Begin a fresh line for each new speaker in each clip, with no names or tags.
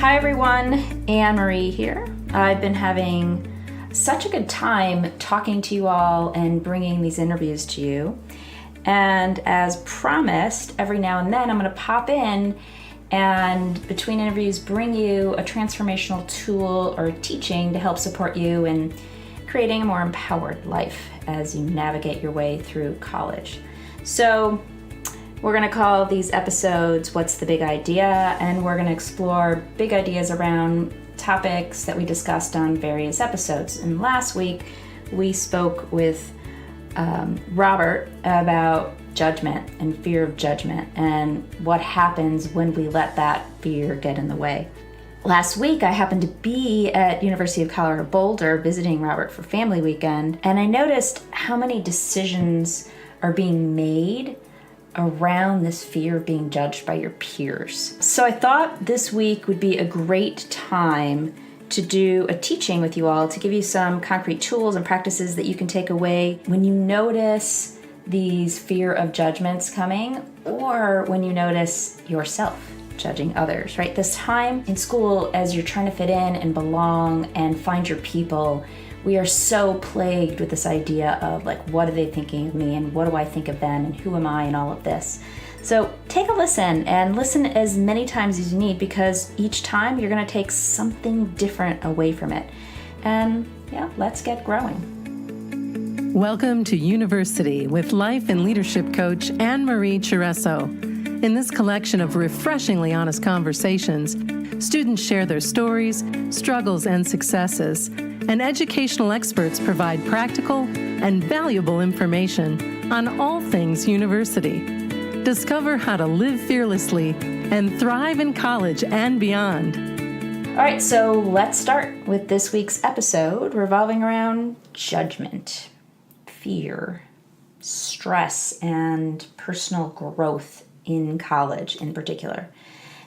Hi everyone, Annmarie here. I've been having such a good time talking to you all and bringing these interviews to you. And as promised, every now and then I'm going to pop in and between interviews bring you a transformational tool or teaching to help support you in creating a more empowered life as you navigate your way through college. So we're going to call these episodes What's the Big Idea? And we're going to explore big ideas around topics that we discussed on various episodes. And last week we spoke with Robert about judgment and fear of judgment and what happens when we let that fear get in the way. Last week I happened to be at University of Colorado Boulder visiting Robert for family weekend, and I noticed how many decisions are being made around this fear of being judged by your peers. So I thought this week would be a great time to do a teaching with you all to give you some concrete tools and practices that you can take away when you notice these fear of judgments coming, or when you notice yourself judging others, right? This time in school, as you're trying to fit in and belong and find your people, we are so plagued with this idea of like, what are they thinking of me and what do I think of them and who am I and all of this. So take a listen and listen as many times as you need, because each time you're going to take something different away from it. And yeah, let's get growing.
Welcome to University with life and leadership coach Annmarie. In this collection of refreshingly honest conversations, students share their stories, struggles, and successes, and educational experts provide practical and valuable information on all things university. Discover how to live fearlessly and thrive in college and beyond.
All right, so let's start with this week's episode revolving around judgment, fear, stress, and personal growth in college in particular.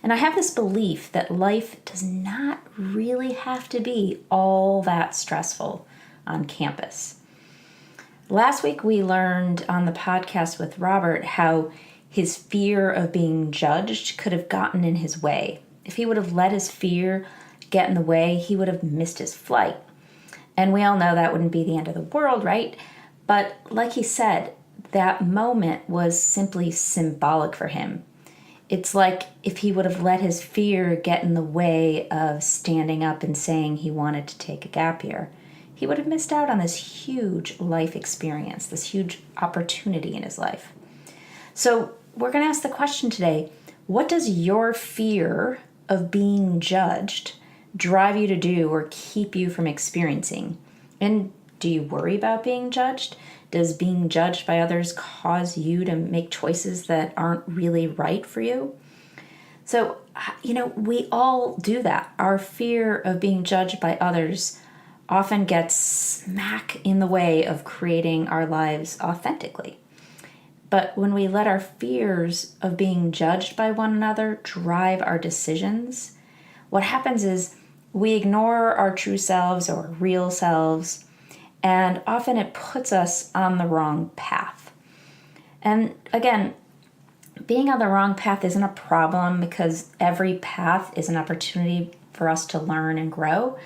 And I have this belief that life does not really have to be all that stressful on campus. Last week we learned on the podcast with Robert how his fear of being judged could have gotten in his way. If he would have let his fear get in the way, he would have missed his flight. And we all know that wouldn't be the end of the world, right? But like he said, that moment was simply symbolic for him. It's like if he would have let his fear get in the way of standing up and saying he wanted to take a gap year, he would have missed out on this huge life experience, this huge opportunity in his life. So we're going to ask the question today, what does your fear of being judged drive you to do or keep you from experiencing? And do you worry about being judged? Does being judged by others cause you to make choices that aren't really right for you? So, we all do that. Our fear of being judged by others often gets smack in the way of creating our lives authentically. But when we let our fears of being judged by one another drive our decisions, what happens is we ignore our true selves or real selves, and often it puts us on the wrong path. And again, being on the wrong path isn't a problem, because every path is an opportunity for us to learn and grow.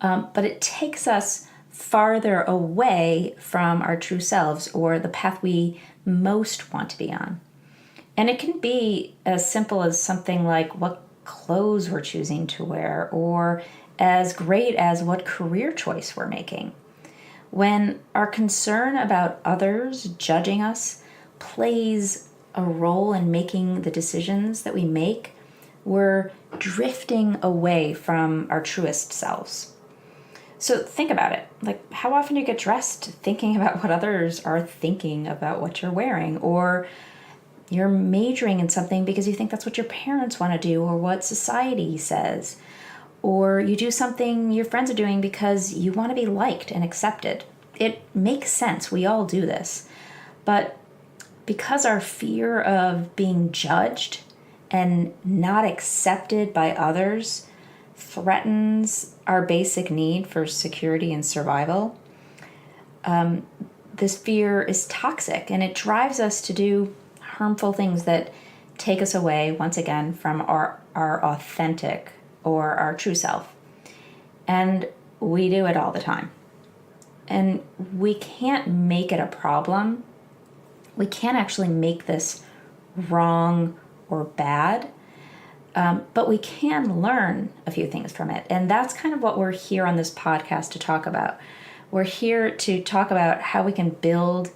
But it takes us farther away from our true selves or the path we most want to be on. And it can be as simple as something like what clothes we're choosing to wear, or as great as what career choice we're making. When our concern about others judging us plays a role in making the decisions that we make, we're drifting away from our truest selves. So think about it. Like, how often do you get dressed thinking about what others are thinking about what you're wearing? Or you're majoring in something because you think that's what your parents want to do or what society says. Or you do something your friends are doing because you want to be liked and accepted. It makes sense. We all do this. But because our fear of being judged and not accepted by others threatens our basic need for security and survival, this fear is toxic, and it drives us to do harmful things that take us away, once again, from our authentic or our true self. And we do it all the time. And we can't make it a problem. We can't actually make this wrong or bad, but we can learn a few things from it. And that's kind of what we're here on this podcast to talk about. We're here to talk about how we can build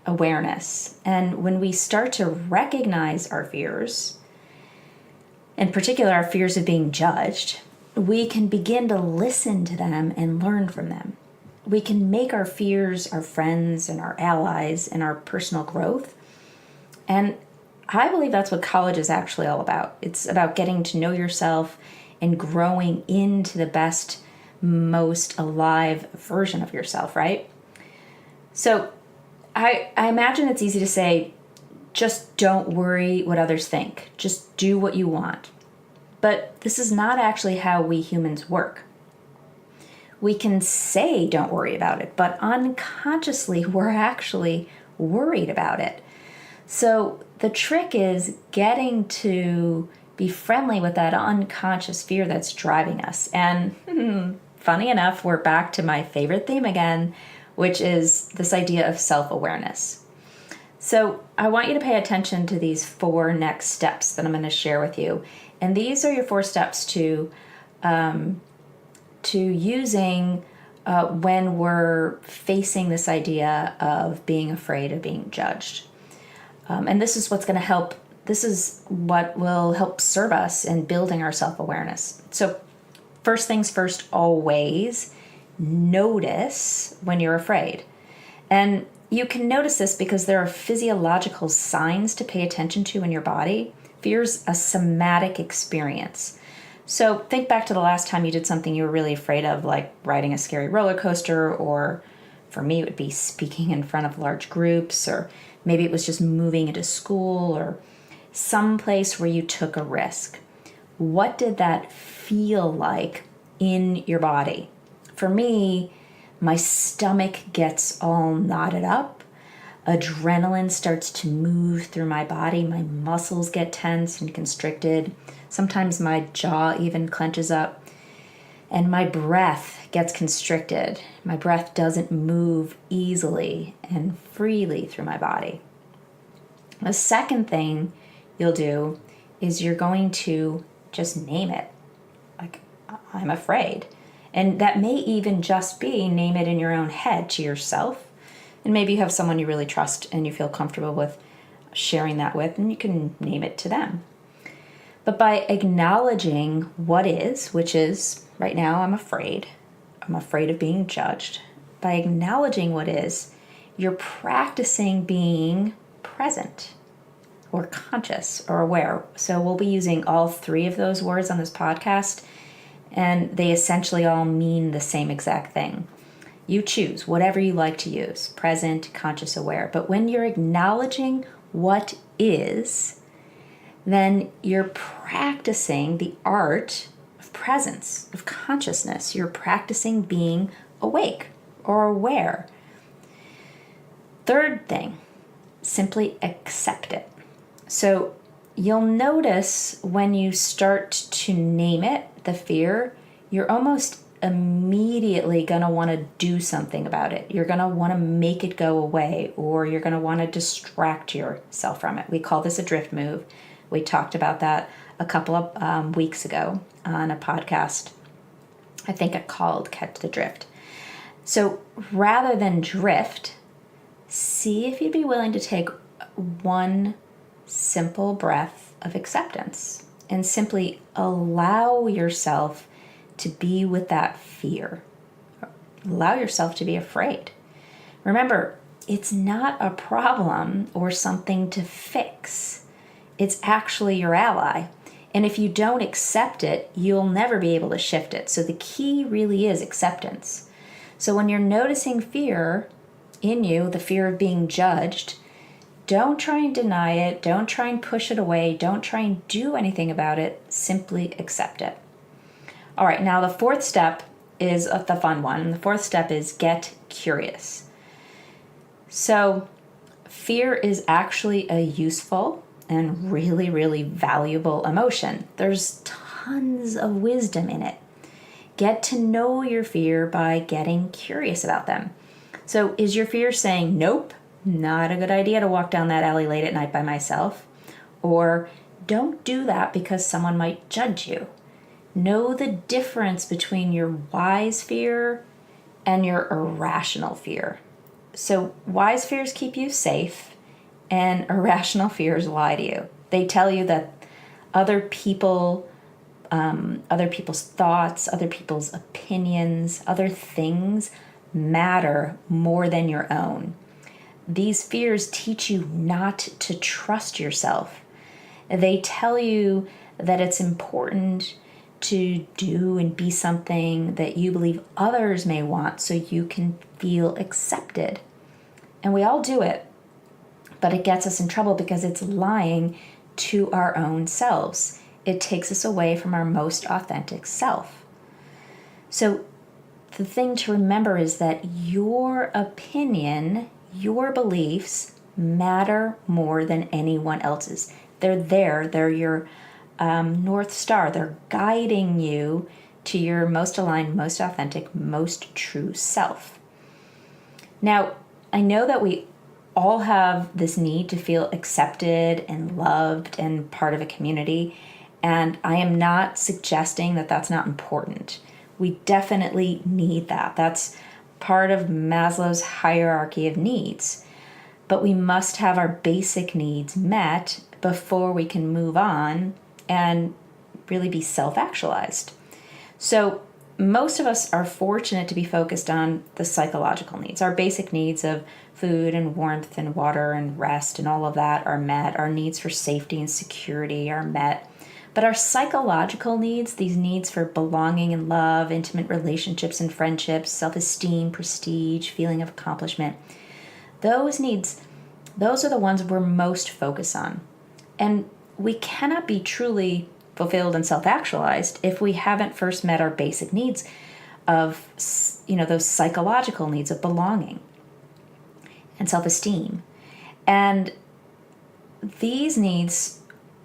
awareness. And when we start to recognize our fears, in particular our fears of being judged, we can begin to listen to them and learn from them. We can make our fears our friends and our allies in our personal growth. And I believe that's what college is actually all about. It's about getting to know yourself and growing into the best, most alive version of yourself, right? So I imagine it's easy to say, just don't worry what others think. Just do what you want. But this is not actually how we humans work. We can say don't worry about it, but unconsciously we're actually worried about it. So the trick is getting to be friendly with that unconscious fear that's driving us. And funny enough, we're back to my favorite theme again, which is this idea of self-awareness. So I want you to pay attention to these 4 next steps that I'm going to share with you. And these are your 4 steps to using when we're facing this idea of being afraid of being judged. And this is what's going to help. This is what will help serve us in building our self-awareness. So first things first, always notice when you're afraid. And you can notice this because there are physiological signs to pay attention to in your body. Fear's a somatic experience. So think back to the last time you did something you were really afraid of, like riding a scary roller coaster, or for me, it would be speaking in front of large groups, or maybe it was just moving into school or some place where you took a risk. What did that feel like in your body? For me, my stomach gets all knotted up. Adrenaline starts to move through my body. My muscles get tense and constricted. Sometimes my jaw even clenches up. And my breath gets constricted. My breath doesn't move easily and freely through my body. The second thing you'll do is you're going to just name it. Like, I'm afraid. And that may even just be name it in your own head to yourself. And maybe you have someone you really trust and you feel comfortable with sharing that with, and you can name it to them. But by acknowledging what is, which is, right now I'm afraid of being judged. By acknowledging what is, you're practicing being present or conscious or aware. So we'll be using all 3 of those words on this podcast, and they essentially all mean the same exact thing. You choose whatever you like to use, present, conscious, aware. But when you're acknowledging what is, then you're practicing the art of presence, of consciousness. You're practicing being awake or aware. Third thing, simply accept it. So you'll notice when you start to name it, the fear, you're almost immediately going to want to do something about it. You're going to want to make it go away, or you're going to want to distract yourself from it. We call this a drift move. We talked about that a couple of weeks ago on a podcast. I think it called Catch the Drift. So rather than drift, see if you'd be willing to take one simple breath of acceptance and simply allow yourself to be with that fear. Allow yourself to be afraid. Remember, it's not a problem or something to fix. It's actually your ally. And if you don't accept it, you'll never be able to shift it. So the key really is acceptance. So when you're noticing fear in you, the fear of being judged, don't try and deny it. Don't try and push it away. Don't try and do anything about it. Simply accept it. All right, now the 4th step is the fun one. And the 4th step is get curious. So fear is actually a useful and really, really valuable emotion. There's tons of wisdom in it. Get to know your fear by getting curious about them. So is your fear saying, nope, not a good idea to walk down that alley late at night by myself? Or don't do that because someone might judge you. Know the difference between your wise fear and your irrational fear. So wise fears keep you safe, and irrational fears lie to you. They tell you that other people's thoughts, other people's opinions, other things matter more than your own. These fears teach you not to trust yourself. They tell you that it's important to do and be something that you believe others may want so you can feel accepted. And we all do it, but it gets us in trouble because it's lying to our own selves. It takes us away from our most authentic self. So the thing to remember is that your opinion, your beliefs matter more than anyone else's. They're there. They're your North Star. They're guiding you to your most aligned, most authentic, most true self. Now, I know that we all have this need to feel accepted and loved and part of a community, and I am not suggesting that that's not important. We definitely need that. That's part of Maslow's hierarchy of needs. But we must have our basic needs met before we can move on and really be self-actualized. So most of us are fortunate to be focused on the psychological needs. Our basic needs of food and warmth and water and rest and all of that are met. Our needs for safety and security are met. But our psychological needs, these needs for belonging and love, intimate relationships and friendships, self-esteem, prestige, feeling of accomplishment, those needs, those are the ones we're most focused on. And we cannot be truly fulfilled and self-actualized if we haven't first met our basic needs of, those psychological needs of belonging and self-esteem. And these needs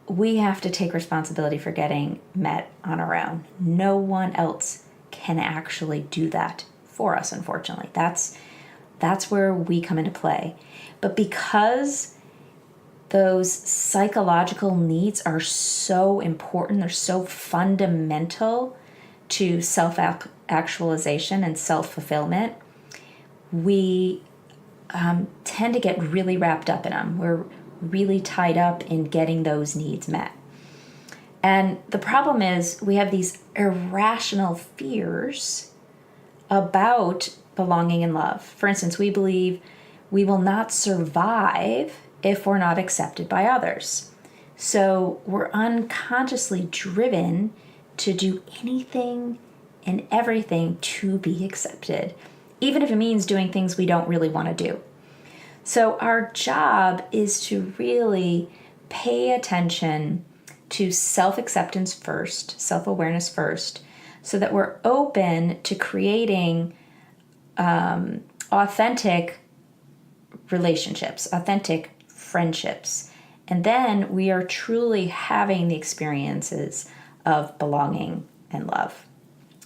we have to take responsibility for getting met on our own. No one else can actually do that for us, unfortunately. That's where we come into play. But because those psychological needs are so important, they're so fundamental to self-actualization and self-fulfillment, we tend to get really wrapped up in them. We're really tied up in getting those needs met. And the problem is we have these irrational fears about belonging and love. For instance, we believe we will not survive if we're not accepted by others. So we're unconsciously driven to do anything and everything to be accepted, even if it means doing things we don't really want to do. So our job is to really pay attention to self-acceptance first, self-awareness first, so that we're open to creating authentic relationships, authentic friendships. And then we are truly having the experiences of belonging and love,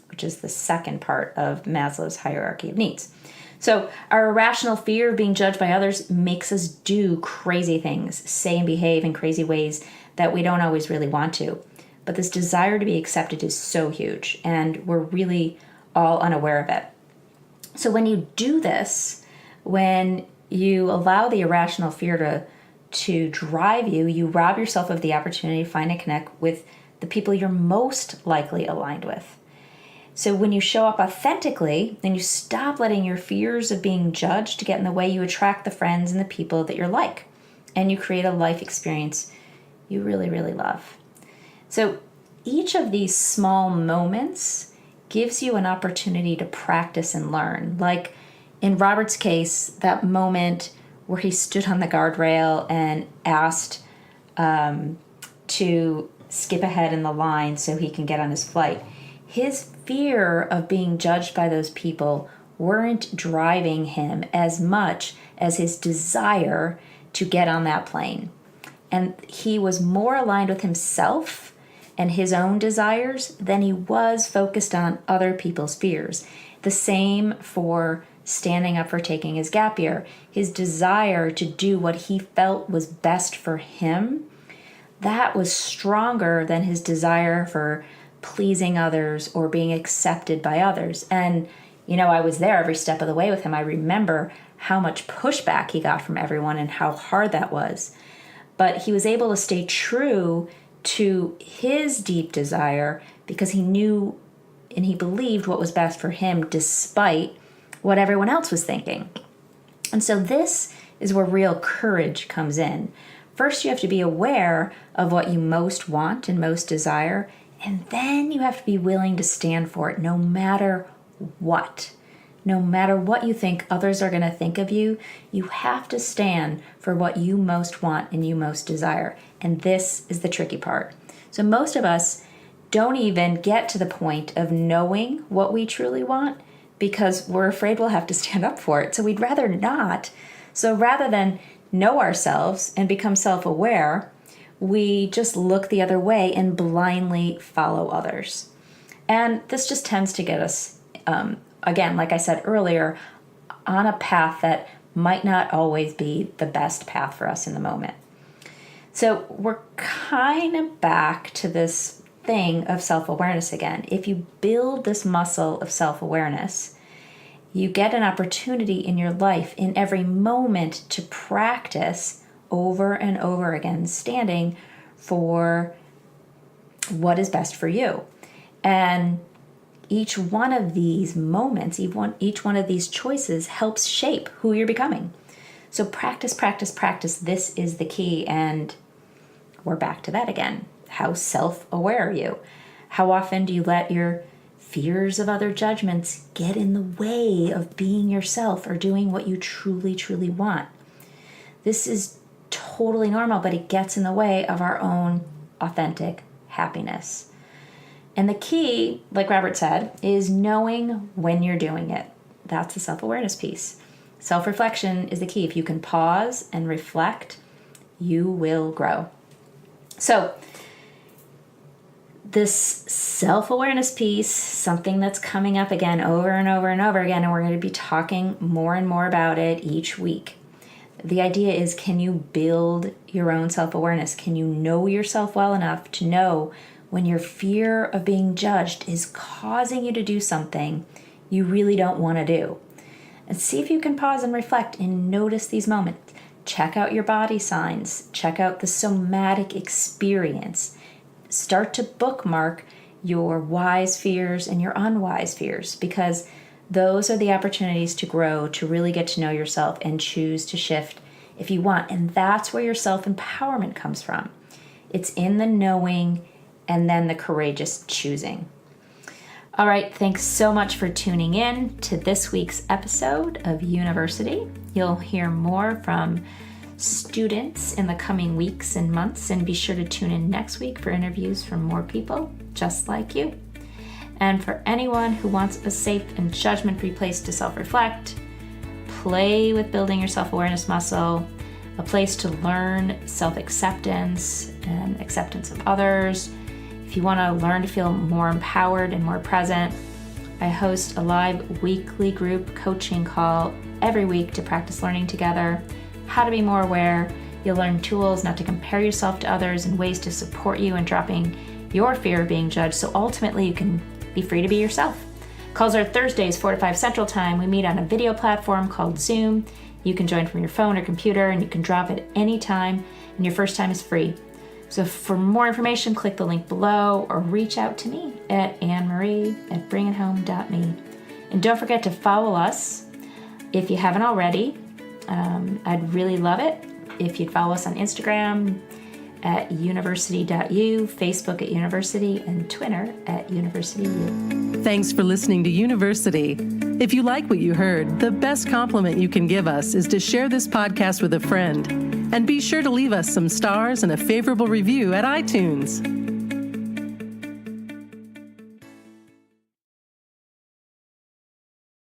which is the second part of Maslow's hierarchy of needs. So our irrational fear of being judged by others makes us do crazy things, say and behave in crazy ways that we don't always really want to. But this desire to be accepted is so huge, and we're really all unaware of it. So when you do this, when you allow the irrational fear to drive you, you rob yourself of the opportunity to find and connect with the people you're most likely aligned with. So when you show up authentically, then you stop letting your fears of being judged to get in the way. You attract the friends and the people that you're like, and you create a life experience you really, really love. So each of these small moments gives you an opportunity to practice and learn. Like in Robert's case, that moment where he stood on the guardrail and asked to skip ahead in the line so he can get on his flight. His fear of being judged by those people weren't driving him as much as his desire to get on that plane. And he was more aligned with himself and his own desires than he was focused on other people's fears. The same for standing up for taking his gap year. His desire to do what he felt was best for him, that was stronger than his desire for pleasing others or being accepted by others. And, I was there every step of the way with him. I remember how much pushback he got from everyone and how hard that was. But he was able to stay true to his deep desire because he knew and he believed what was best for him despite what everyone else was thinking. And so this is where real courage comes in. First, you have to be aware of what you most want and most desire, and then you have to be willing to stand for it no matter what. No matter what you think others are going to think of you, you have to stand for what you most want and you most desire. And this is the tricky part. So most of us don't even get to the point of knowing what we truly want because we're afraid we'll have to stand up for it. So we'd rather not. So rather than know ourselves and become self-aware, we just look the other way and blindly follow others. And this just tends to get us, again, like I said earlier, on a path that might not always be the best path for us in the moment. So we're kind of back to this thing of self-awareness again. If you build this muscle of self-awareness, you get an opportunity in your life in every moment to practice over and over again, standing for what is best for you. And each one of these moments, each one of these choices helps shape who you're becoming. So practice, practice, practice. This is the key. And we're back to that again. How self-aware are you? How often do you let your fears of other judgments get in the way of being yourself or doing what you truly, truly want? This is totally normal, but it gets in the way of our own authentic happiness. And the key, like Robert said, is knowing when you're doing it. That's the self-awareness piece. Self-reflection is the key. If you can pause and reflect, you will grow. So this self-awareness piece, something that's coming up again over and over and over again, and we're going to be talking more and more about it each week. The idea is, can you build your own self-awareness? Can you know yourself well enough to know when your fear of being judged is causing you to do something you really don't want to do? And see if you can pause and reflect and notice these moments. Check out your body signs. Check out the somatic experience. Start to bookmark your wise fears and your unwise fears, because those are the opportunities to grow, to really get to know yourself and choose to shift if you want. And that's where your self-empowerment comes from. It's in the knowing and then the courageous choosing. All right, thanks so much for tuning in to this week's episode of University. You'll hear more from students in the coming weeks and months, and be sure to tune in next week for interviews from more people just like you. And for anyone who wants a safe and judgment-free place to self-reflect, play with building your self-awareness muscle, a place to learn self-acceptance and acceptance of others. If you want to learn to feel more empowered and more present, I host a live weekly group coaching call every week to practice learning together how to be more aware. You'll learn tools not to compare yourself to others and ways to support you in dropping your fear of being judged, so ultimately you can be free to be yourself. Calls are Thursdays, 4 to 5 Central Time. We meet on a video platform called Zoom. You can join from your phone or computer, and you can drop at any time, and your first time is free. So for more information, click the link below or reach out to me at annmarie@bringithome.me. And don't forget to follow us if you haven't already. I'd really love it if you'd follow us on Instagram at university.u, Facebook at university, and Twitter at universityu.
Thanks for listening to University. If you like what you heard, the best compliment you can give us is to share this podcast with a friend. And be sure to leave us some stars and a favorable review at iTunes.